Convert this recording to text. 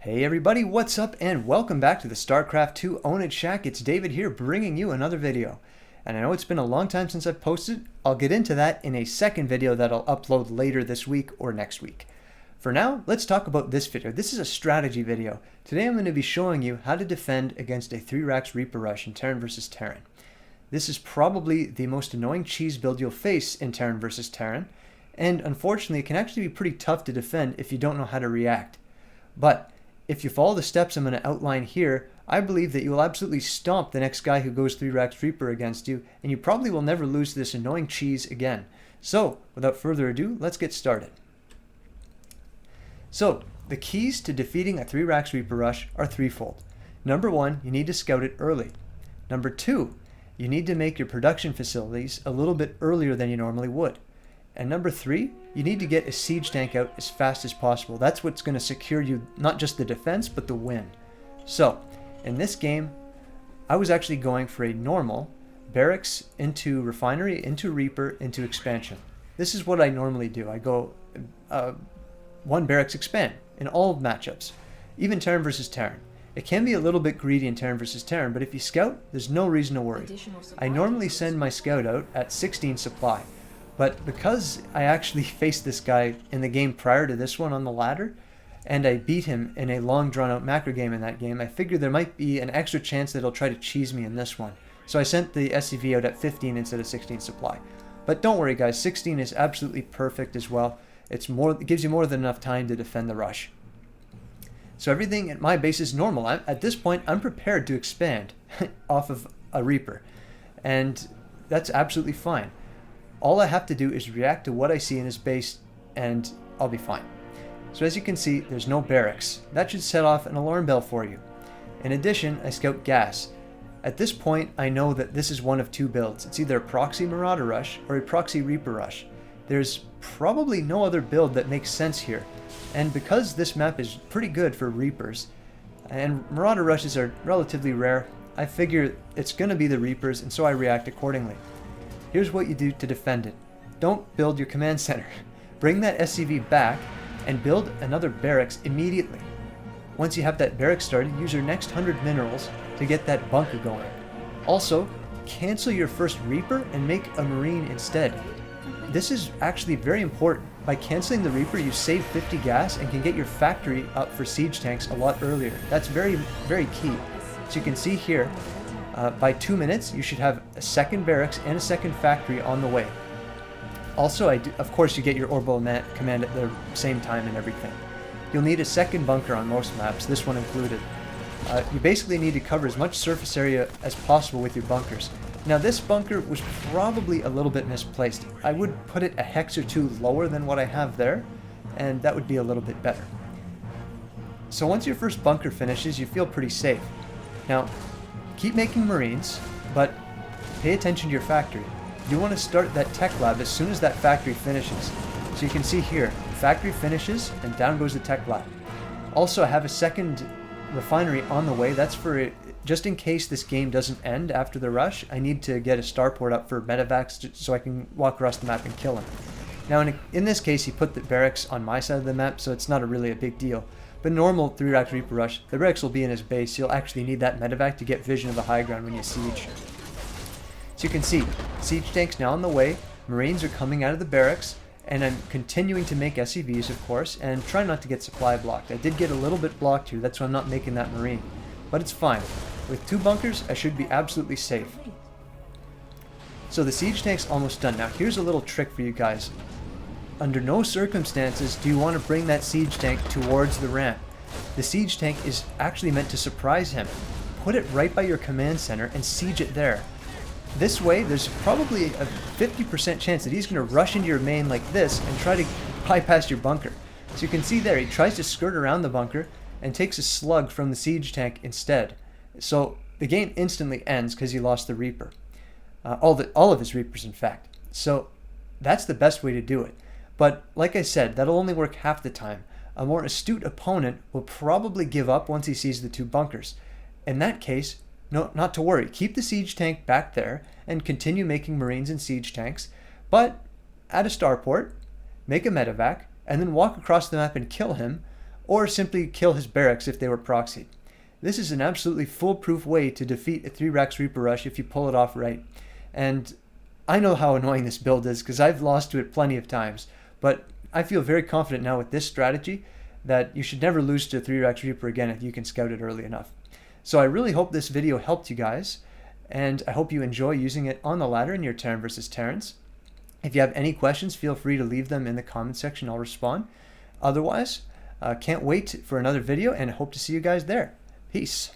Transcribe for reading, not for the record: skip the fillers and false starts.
Hey everybody, what's up and welcome back to the StarCraft 2 Own It Shack. It's David here bringing you another video. And I know it's been a long time since I've posted. I'll get into that in a second video that I'll upload later this week or next week. For now, let's talk about this video. This is a strategy video. Today I'm going to be showing you how to defend against a 3-Rax Reaper Rush in Terran vs. Terran. This is probably the most annoying cheese build you'll face in Terran vs. Terran, and unfortunately it can actually be pretty tough to defend if you don't know how to react. But if you follow the steps I'm going to outline here, I believe that you will absolutely stomp the next guy who goes 3-Rax Reaper against you, and you probably will never lose to this annoying cheese again. So, without further ado, let's get started. So, the keys to defeating a 3-Rax Reaper Rush are threefold. Number 1, you need to scout it early. Number 2, you need to make your production facilities a little bit earlier than you normally would. And number 3, you need to get a siege tank out as fast as possible. That's what's going to secure you not just the defense, but the win. So, in this game, I was actually going for a normal barracks into refinery, into Reaper, into expansion. This is what I normally do. I go one barracks expand in all matchups, even Terran versus Terran. It can be a little bit greedy in Terran versus Terran, but if you scout, there's no reason to worry. I normally send my scout out at 16 supply. But because I actually faced this guy in the game prior to this one on the ladder, and I beat him in a long drawn-out macro game in that game, I figured there might be an extra chance that he'll try to cheese me in this one. So I sent the SCV out at 15 instead of 16 supply. But don't worry guys, 16 is absolutely perfect as well. It gives you more than enough time to defend the rush. So everything at my base is normal. At this point, I'm prepared to expand off of a Reaper. And that's absolutely fine. All I have to do is react to what I see in his base and I'll be fine. So as you can see, there's no barracks. That should set off an alarm bell for you. In addition, I scout gas. At this point, I know that this is one of two builds. It's either a proxy Marauder Rush or a proxy Reaper Rush. There's probably no other build that makes sense here. And because this map is pretty good for Reapers, and Marauder Rushes are relatively rare, I figure it's going to be the Reapers, and so I react accordingly. Here's what you do to defend it. Don't build your command center. Bring that SCV back and build another barracks immediately. Once you have that barracks started, use your next 100 minerals to get that bunker going. Also, cancel your first Reaper and make a Marine instead. This is actually very important. By canceling the Reaper, you save 50 gas and can get your factory up for siege tanks a lot earlier. That's very, very key. So you can see here, by 2 minutes, you should have a second barracks and a second factory on the way. Also, of course, you get your orbital command at the same time and everything. You'll need a second bunker on most maps, this one included. You basically need to cover as much surface area as possible with your bunkers. Now, this bunker was probably a little bit misplaced. I would put it a hex or two lower than what I have there, and that would be a little bit better. So once your first bunker finishes, you feel pretty safe. Now, keep making Marines, but pay attention to your factory. You want to start that tech lab as soon as that factory finishes. So you can see here, the factory finishes and down goes the tech lab. Also, I have a second refinery on the way. That's for just in case this game doesn't end after the rush. I need to get a starport up for medevacs so I can walk across the map and kill him. Now, in this case, he put the barracks on my side of the map, so it's not really a big deal. But normal 3-Rax Reaper Rush, the barracks will be in his base. You'll actually need that medevac to get vision of the high ground when you siege. So you can see, siege tanks now on the way, Marines are coming out of the barracks, and I'm continuing to make SCVs, of course, and try not to get supply blocked. I did get a little bit blocked here, that's why I'm not making that Marine. But it's fine. With 2 bunkers, I should be absolutely safe. So the siege tank's almost done. Now here's a little trick for you guys. Under no circumstances do you want to bring that siege tank towards the ramp. The siege tank is actually meant to surprise him. Put it right by your command center and siege it there. This way, there's probably a 50% chance that he's going to rush into your main like this and try to bypass your bunker. So you can see there, he tries to skirt around the bunker and takes a slug from the siege tank instead. So the game instantly ends because he lost the Reaper. All of his Reapers, in fact. So that's the best way to do it. But like I said, that'll only work half the time. A more astute opponent will probably give up once he sees the 2 bunkers. In that case, no, not to worry. Keep the siege tank back there and continue making Marines and siege tanks, but add a starport, make a medevac, and then walk across the map and kill him, or simply kill his barracks if they were proxied. This is an absolutely foolproof way to defeat a 3-Rax Reaper Rush if you pull it off right. And I know how annoying this build is because I've lost to it plenty of times, but I feel very confident now with this strategy that you should never lose to a 3-Rax Reaper again if you can scout it early enough. So I really hope this video helped you guys, and I hope you enjoy using it on the ladder in your Terran versus Terrans. If you have any questions, feel free to leave them in the comment section. I'll respond. Otherwise, can't wait for another video and hope to see you guys there. Peace.